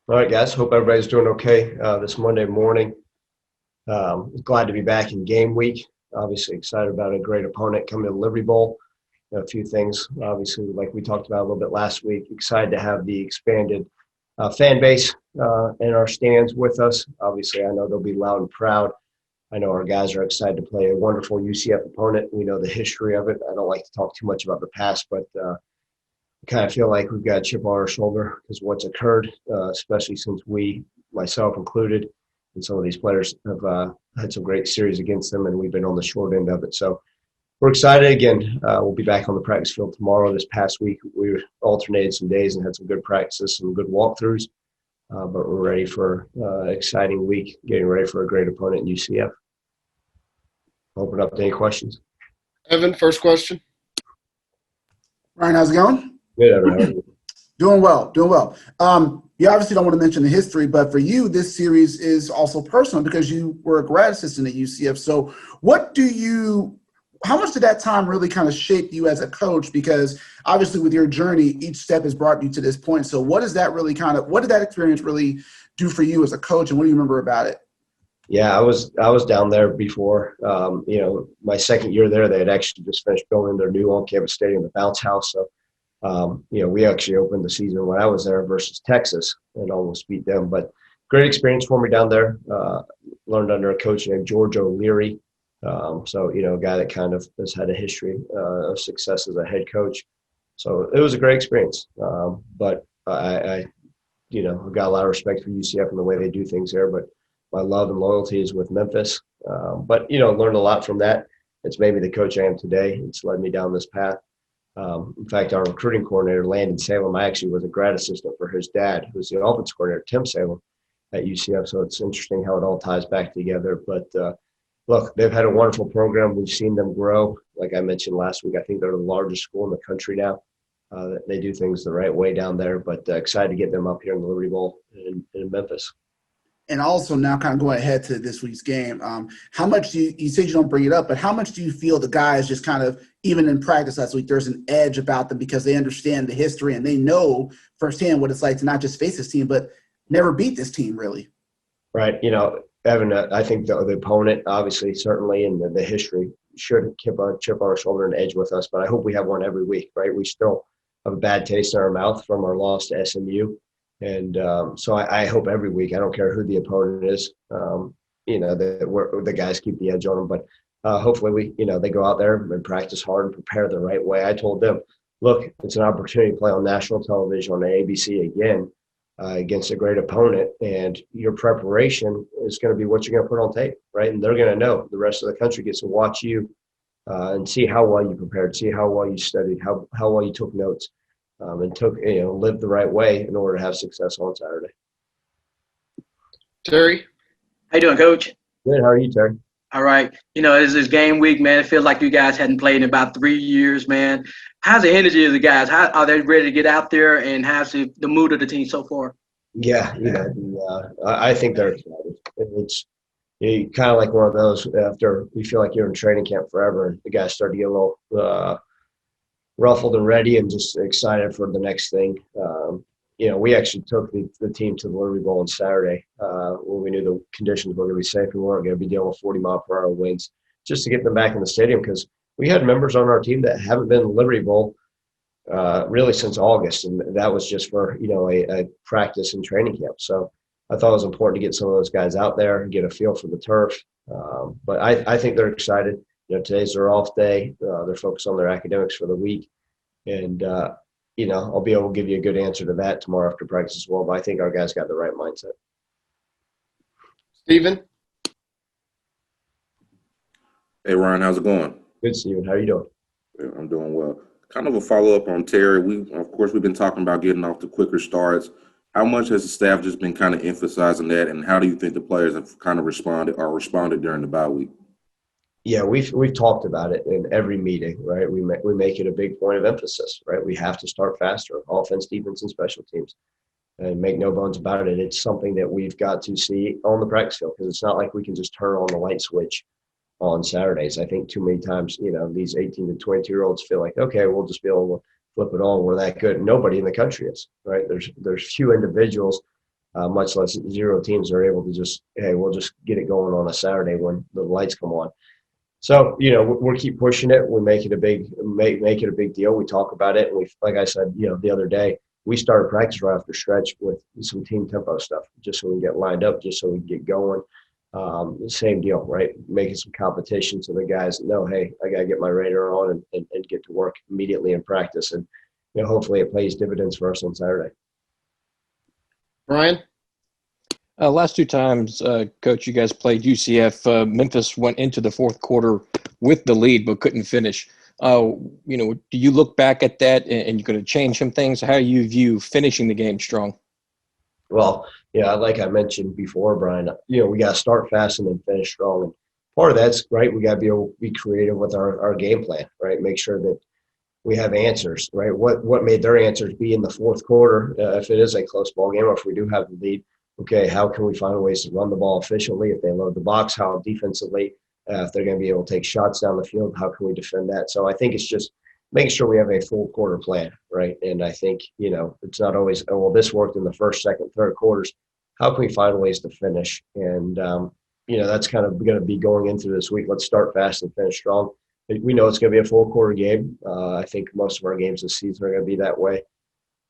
All right, guys. Hope everybody's doing okay this Monday morning. Glad to be back in game week. Obviously excited about a great opponent coming to the Liberty Bowl. A few things, obviously, like we talked about a little bit last week. Excited to have the expanded fan base in our stands with us. Obviously, I know they'll be loud and proud. I know our guys are excited to play a wonderful UCF opponent. We know the history of it. I don't like to talk too much about the past, but kind of feel like we've got a chip on our shoulder because what's occurred, especially since we, myself included, and some of these players have had some great series against them, and we've been on the short end of it. So we're excited again. We'll be back on the practice field tomorrow. This past week, we alternated some days and had some good practices, some good walkthroughs. But we're ready for an exciting week, getting ready for a great opponent in UCF. Open up to any questions. Evan, first question. Ryan, how's it going? Good, Evan. Doing well. You obviously don't want to mention the history, but for you, this series is also personal because you were a grad assistant at UCF. So how much did that time really kind of shape you as a coach? Because obviously with your journey, each step has brought you to this point. So what did that experience really do for you as a coach, and what do you remember about it? Yeah, I was down there before. My second year there, they had actually just finished building their new on-campus stadium, the Bounce House. So, we actually opened the season when I was there versus Texas and almost beat them. But great experience for me down there. Learned under a coach named George O'Leary. A guy that kind of has had a history of success as a head coach. So it was a great experience. But I got a lot of respect for UCF and the way they do things there. But my love and loyalty is with Memphis. Learned a lot from that. It's maybe the coach I am today. It's led me down this path. In fact, our recruiting coordinator, Landon Salem, I actually was a grad assistant for his dad, who was the offense coordinator, Tim Salem, at UCF. So it's interesting how it all ties back together. But look, they've had a wonderful program. We've seen them grow. Like I mentioned last week, I think they're the largest school in the country now. They do things the right way down there. But excited to get them up here in the Liberty Bowl in Memphis. And also now kind of going ahead to this week's game, how much do you said you don't bring it up, but how much do you feel the guys just kind of, even in practice last week, there's an edge about them because they understand the history and they know firsthand what it's like to not just face this team, but never beat this team really? Right. Evan, I think the opponent, obviously, certainly in the history, should keep a chip on our shoulder and edge with us, but I hope we have one every week, right? We still have a bad taste in our mouth from our loss to SMU. And so I hope every week, I don't care who the opponent is, that the guys keep the edge on them. But hopefully they go out there and practice hard and prepare the right way. I told them, look, it's an opportunity to play on national television on the ABC again against a great opponent. And your preparation is going to be what you're going to put on tape, right? And they're going to know. The rest of the country gets to watch you and see how well you prepared, see how well you studied, how well you took notes. And lived the right way in order to have success on Saturday. Terry? How you doing, Coach? Good. How are you, Terry? All right. This is game week, man. It feels like you guys hadn't played in about 3 years, man. How's the energy of the guys? How are they ready to get out there, and how's the mood of the team so far? Yeah, I think they're excited. It's kind of like one of those after you feel like you're in training camp forever, and the guys start to get a little ruffled and ready and just excited for the next thing. We actually took the team to the Liberty Bowl on Saturday when we knew the conditions were going to be safe and we weren't going to be dealing with 40-mile-per-hour winds, just to get them back in the stadium because we had members on our team that haven't been in the Liberty Bowl really since August, and that was just for a practice and training camp. So I thought it was important to get some of those guys out there and get a feel for the turf. But I think they're excited. Today's their off day. They're focused on their academics for the week. And, I'll be able to give you a good answer to that tomorrow after practice as well. But I think our guys got the right mindset. Steven? Hey, Ryan, how's it going? Good, Steven. How are you doing? I'm doing well. Kind of a follow-up on Terry. We've been talking about getting off to quicker starts. How much has the staff just been kind of emphasizing that, and how do you think the players have kind of responded during the bye week? Yeah, we've talked about it in every meeting, right? We make it a big point of emphasis, right? We have to start faster, offense, defense, and special teams, and make no bones about it. It's something that we've got to see on the practice field because it's not like we can just turn on the light switch on Saturdays. I think too many times, these 18 to 22-year-olds feel like, okay, we'll just be able to flip it on. We're that good. Nobody in the country is, right? There's few individuals much less 0 teams are able to just, hey, we'll just get it going on a Saturday when the lights come on. So, we'll keep pushing it. We make it a big deal. We talk about it. And like I said, the other day, we started practice right after stretch with some team tempo stuff, just so we can get lined up, just so we can get going. Same deal, right? Making some competition so the guys know, hey, I got to get my radar on and get to work immediately in practice. And, hopefully it pays dividends for us on Saturday. Ryan? Last 2 times, Coach, you guys played UCF. Memphis went into the fourth quarter with the lead but couldn't finish. Do you look back at that and you're going to change some things? How do you view finishing the game strong? Well, like I mentioned before, Brian, we got to start fast and then finish strong. And part of that's, right, we got to be able to be creative with our game plan, right? Make sure that we have answers, right? What made their answers be in the fourth quarter, if it is a close ball game or if we do have the lead, okay, how can we find ways to run the ball efficiently? If they load the box, how defensively, if they're going to be able to take shots down the field, how can we defend that? So I think it's just making sure we have a full quarter plan, right? And I think, it's not always, oh, well, this worked in the first, second, third quarters. How can we find ways to finish? And, that's kind of going to be going into this week. Let's start fast and finish strong. We know it's going to be a full quarter game. I think most of our games this season are going to be that way.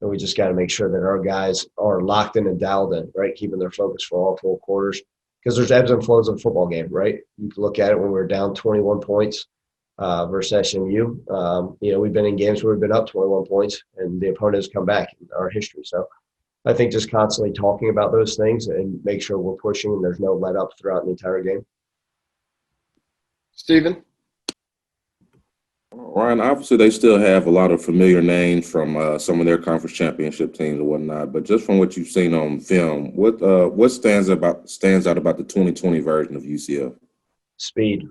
And we just got to make sure that our guys are locked in and dialed in, right? Keeping their focus for all full quarters. Because there's ebbs and flows in a football game, right? You can look at it when we're down 21 points versus SMU. We've been in games where we've been up 21 points and the opponent has come back in our history. So I think just constantly talking about those things and make sure we're pushing and there's no let up throughout the entire game. Stephen? Ryan, obviously they still have a lot of familiar names from some of their conference championship teams and whatnot, but just from what you've seen on film, what stands out about the 2020 version of UCF? Speed.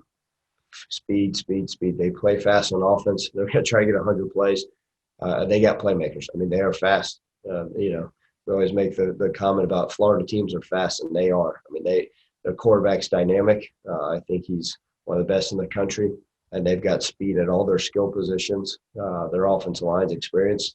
They play fast on offense. They're going to try to get 100 plays. They got playmakers. I mean, they are fast. We always make the comment about Florida teams are fast, and they are. I mean, their quarterback's dynamic. I think he's one of the best in the country. And they've got speed at all their skill positions. Their offensive line's experienced.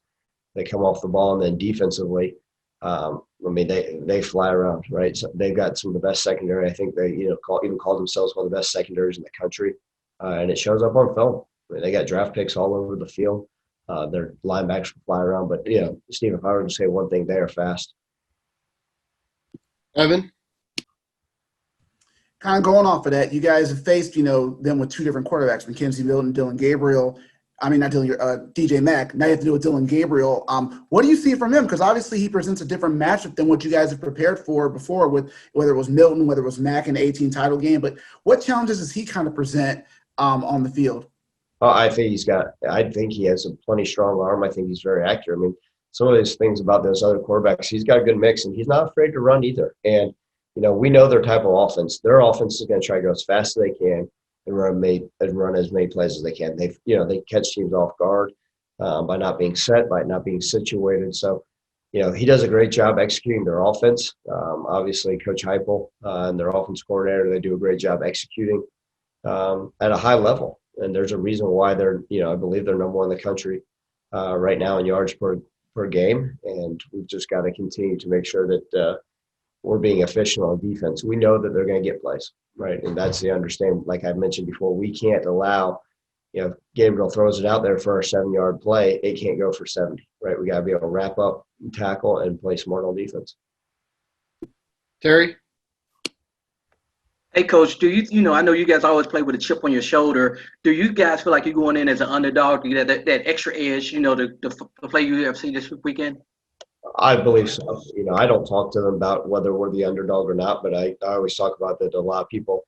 They come off the ball, and then defensively, they fly around, right? So they've got some of the best secondary. I think they, even call themselves one of the best secondaries in the country, and it shows up on film. I mean, they got draft picks all over the field. Their linebackers can fly around, but Steve, if I were to say one thing, they are fast. Evan? Kind of going off of that, you guys have faced, them with 2 different quarterbacks, Mackenzie Milton, Dylan Gabriel. I mean, not Dylan, DJ Mack. Now you have to do with Dylan Gabriel. What do you see from him? Because obviously he presents a different matchup than what you guys have prepared for before, with whether it was Milton, whether it was Mack in the 18 title game. But what challenges does he kind of present on the field? I think he has a plenty strong arm. I think he's very accurate. I mean, some of these things about those other quarterbacks, he's got a good mix, and he's not afraid to run either. And we know their type of offense. Their offense is going to try to go as fast as they can and run as many plays as they can. They catch teams off guard by not being set, by not being situated. So, he does a great job executing their offense. Obviously, Coach Heupel and their offense coordinator, they do a great job executing at a high level. And there's a reason why they're, I believe they're number 1 in the country right now in yards per game. And we've just got to continue to make sure that we're being efficient on defense. We know that they're going to get plays, right? And that's the understanding. Like I mentioned before, we can't allow, Gabriel throws it out there for a 7-yard play, it can't go for 70, right? We got to be able to wrap up, tackle, and play smart on defense. Terry? Hey, Coach, do you, I know you guys always play with a chip on your shoulder. Do you guys feel like you're going in as an underdog to get that extra edge, to play UFC this weekend? I believe so. I don't talk to them about whether we're the underdog or not, but I always talk about that a lot of people,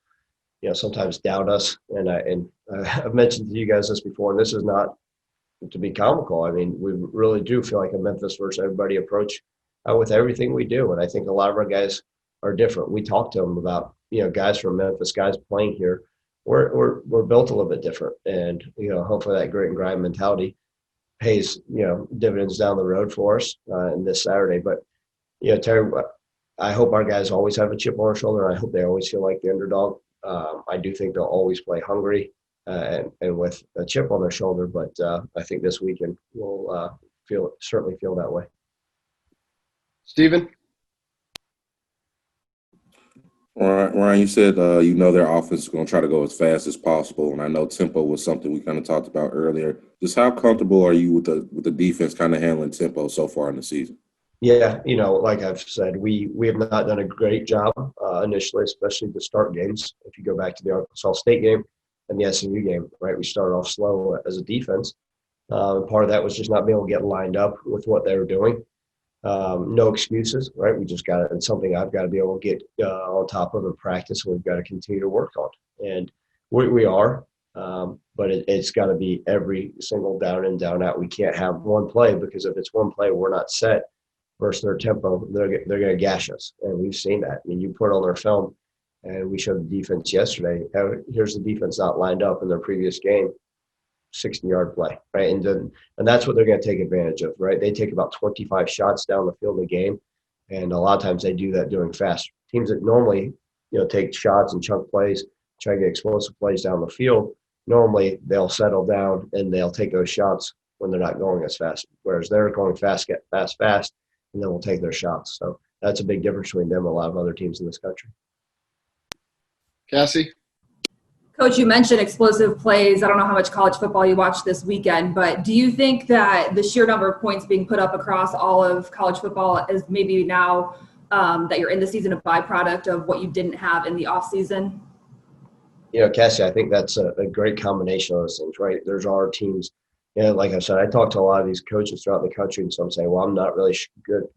sometimes doubt us. And I've mentioned to you guys this before, and this is not to be comical. I mean, we really do feel like a Memphis versus everybody approach with everything we do. And I think a lot of our guys are different. We talk to them about, guys from Memphis, guys playing here. We're built a little bit different. And, hopefully that grit and grind mentality pays, dividends down the road for us in this Saturday. But, Terry, I hope our guys always have a chip on their shoulder. I hope they always feel like the underdog. I do think they'll always play hungry and with a chip on their shoulder. But I think this weekend we'll certainly feel that way. Stephen? Ryan, you said you know their offense is going to try to go as fast as possible, and I know tempo was something we kind of talked about earlier. Just how comfortable are you with the defense kind of handling tempo so far in the season? Yeah, like I've said, we have not done a great job initially, especially to start games. If you go back to the Arkansas State game and the SMU game, right, we started off slow as a defense. Part of that was just not being able to get lined up with what they were doing. No excuses, right? We just got to, it's something I've got to be able to get on top of in practice. We've got to continue to work on. And we are, but it's got to be every single down in, down out. We can't have one play because if it's one play, we're not set versus their tempo, they're going to gash us. And we've seen that. I mean, you put on their film, and we showed the defense yesterday. Here's the defense not lined up in their previous game. 60-yard play, right? And that's what they're going to take advantage of, right? They take about 25 shots down the field in the game, and a lot of times they do that doing fast. Teams that normally, take shots and chunk plays, try to get explosive plays down the field, normally they'll settle down and they'll take those shots when they're not going as fast, whereas they're going fast, get fast, and then we'll take their shots. So that's a big difference between them and a lot of other teams in this country. Cassie? Coach, you mentioned explosive plays. I don't know how much college football you watched this weekend, but do you think that the sheer number of points being put up across all of college football is maybe now that you're in the season a byproduct of what you didn't have in the offseason? Cassie, I think that's a great combination of those things, right? There's our teams. Like I said, I talk to a lot of these coaches throughout the country, and some say, well, I'm not really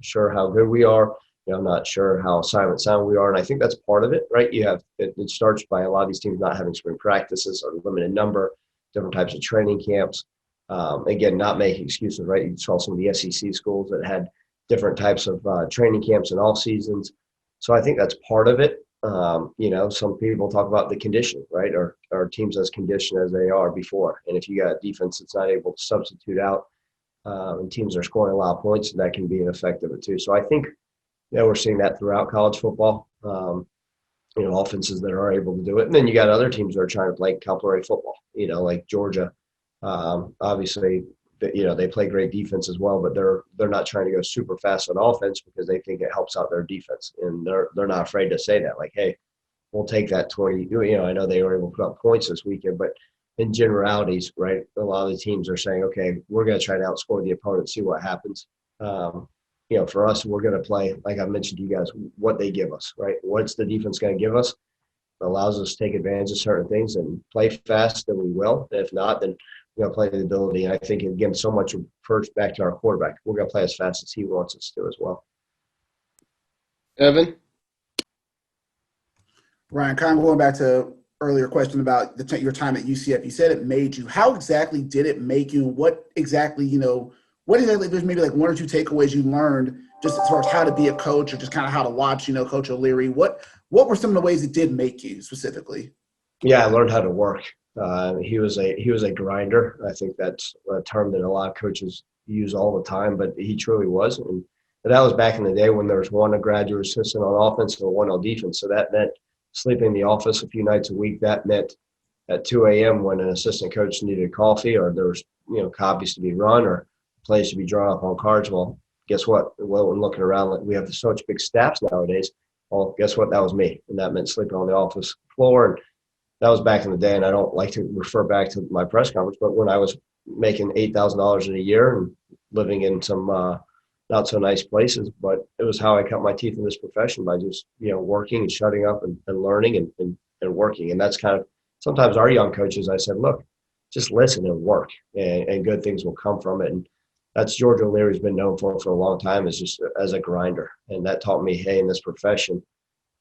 sure how good we are. I'm not sure how silent sound we are. And I think that's part of it, right? It starts by a lot of these teams not having spring practices or limited number, different types of training camps. Again, not making excuses, right? You saw some of the SEC schools that had different types of training camps in all seasons. So I think that's part of it. Some people talk about the condition, right? Or teams as conditioned as they are before. And if you got a defense that's not able to substitute out and teams are scoring a lot of points, that can be an effect of it too. So I think we're seeing that throughout college football. Offenses that are able to do it, and then you got other teams that are trying to play complementary football. Like Georgia. Obviously, they play great defense as well, but they're not trying to go super fast on offense because they think it helps out their defense, and they're not afraid to say that. Like, hey, we'll take that 20. I know they were able to put up points this weekend, but in generalities, right, a lot of the teams are saying, okay, we're going to try to outscore the opponent, see what happens. For us, we're going to play, like I mentioned to you guys, what they give us, right? What's the defense going to give us? It allows us to take advantage of certain things and play fast, then we will. If not, then we're going to play the ability. And I think, again, so much first back to our quarterback. We're going to play as fast as he wants us to as well. Evan? Ryan, kind of going back to earlier question about your time at UCF, you said it made you. How exactly did it make you? What exactly, there's maybe like one or two takeaways you learned just as far as how to be a coach or just kind of how to watch, Coach O'Leary. What were some of the ways it did make you specifically? Yeah, I learned how to work. He was a grinder. I think that's a term that a lot of coaches use all the time, but he truly was. And that was back in the day when there was one graduate assistant on offense and one on defense. So that meant sleeping in the office a few nights a week. That meant at 2 a.m. when an assistant coach needed coffee or there was, copies to be run or plays to be drawn up on cards. Well, guess what? Well, when looking around, we have such big staffs nowadays. Well, guess what? That was me. And that meant sleeping on the office floor. And that was back in the day. And I don't like to refer back to my press conference, but when I was making $8,000 in a year and living in some not so nice places, but it was how I cut my teeth in this profession by just, working and shutting up and learning and working. And that's kind of sometimes our young coaches, I said, look, just listen and work and good things will come from it. And that's George O'Leary's been known for a long time is just as a grinder. And that taught me, hey, in this profession,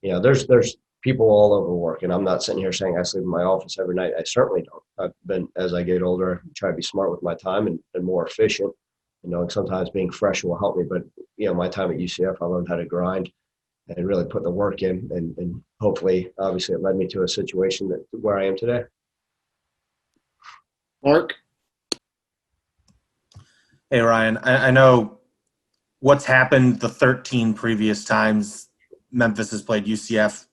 there's people all over work. And I'm not sitting here saying I sleep in my office every night. I certainly don't. I've been, as I get older, try to be smart with my time and more efficient. And sometimes being fresh will help me. But, my time at UCF, I learned how to grind and really put the work in. And hopefully, obviously, it led me to a situation where I am today. Mark? Hey, Ryan, I know what's happened the 13 previous times Memphis has played UCF.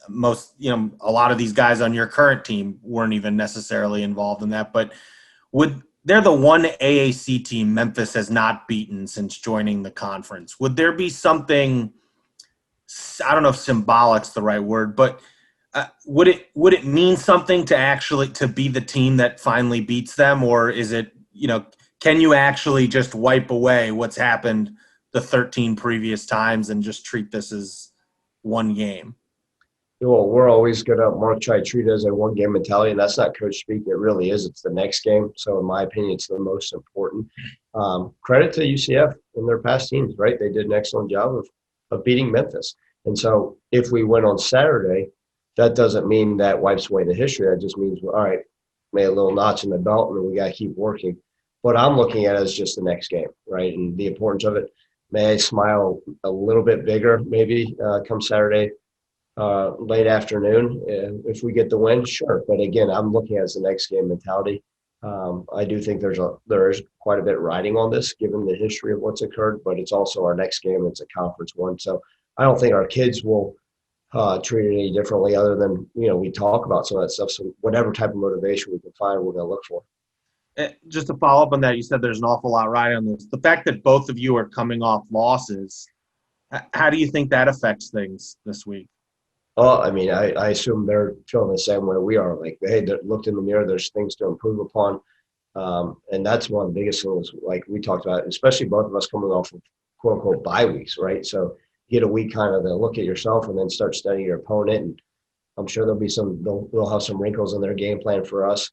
A lot of these guys on your current team weren't even necessarily involved in that, but they're the one AAC team Memphis has not beaten since joining the conference. Would there be something I don't know if symbolic's the right word, but would it mean something to actually to be the team that finally beats them, or is it, can you actually just wipe away what's happened the 13 previous times and just treat this as one game? Well, we're always going to, Mark tried to treat it as a one-game mentality, and that's not coach speak. It really is. It's the next game. So, in my opinion, it's the most important. Credit to UCF and their past teams, right? They did an excellent job of beating Memphis. And so, if we win on Saturday, that doesn't mean that wipes away the history. That just means, all right, made a little notch in the belt, and we got to keep working. What I'm looking at is just the next game, right? And the importance of it. May I smile a little bit bigger, maybe come Saturday. Late afternoon. If we get the win, sure. But again, I'm looking at the next game mentality. I do think there is quite a bit riding on this, given the history of what's occurred. But it's also our next game. It's a conference one, so I don't think our kids will treat it any differently. Other than we talk about some of that stuff. So whatever type of motivation we can find, we're going to look for. Just to follow up on that, you said there's an awful lot riding on this. The fact that both of you are coming off losses, how do you think that affects things this week? Oh, I mean, I assume they're feeling the same way we are. Like, hey, they looked in the mirror. There's things to improve upon, and that's one of the biggest things. Like we talked about, especially both of us coming off of quote unquote bye weeks, right? So you get a week kind of to look at yourself and then start studying your opponent. And I'm sure there'll be they'll have some wrinkles in their game plan for us.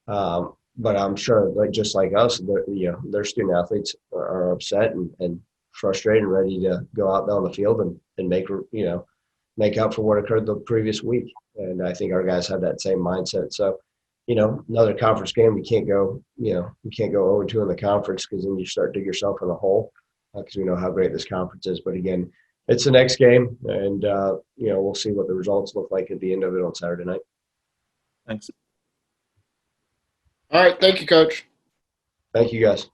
But I'm sure, like just like us, their student athletes are upset and frustrated and ready to go out on the field and make up for what occurred the previous week. And I think our guys have that same mindset. So, another conference game, we can't go 0-2 in the conference, because then you start to dig yourself in a hole, because we know how great this conference is. But again, it's the next game, and we'll see what the results look like at the end of it on Saturday night. Thanks. All right. Thank you, Coach. Thank you, guys.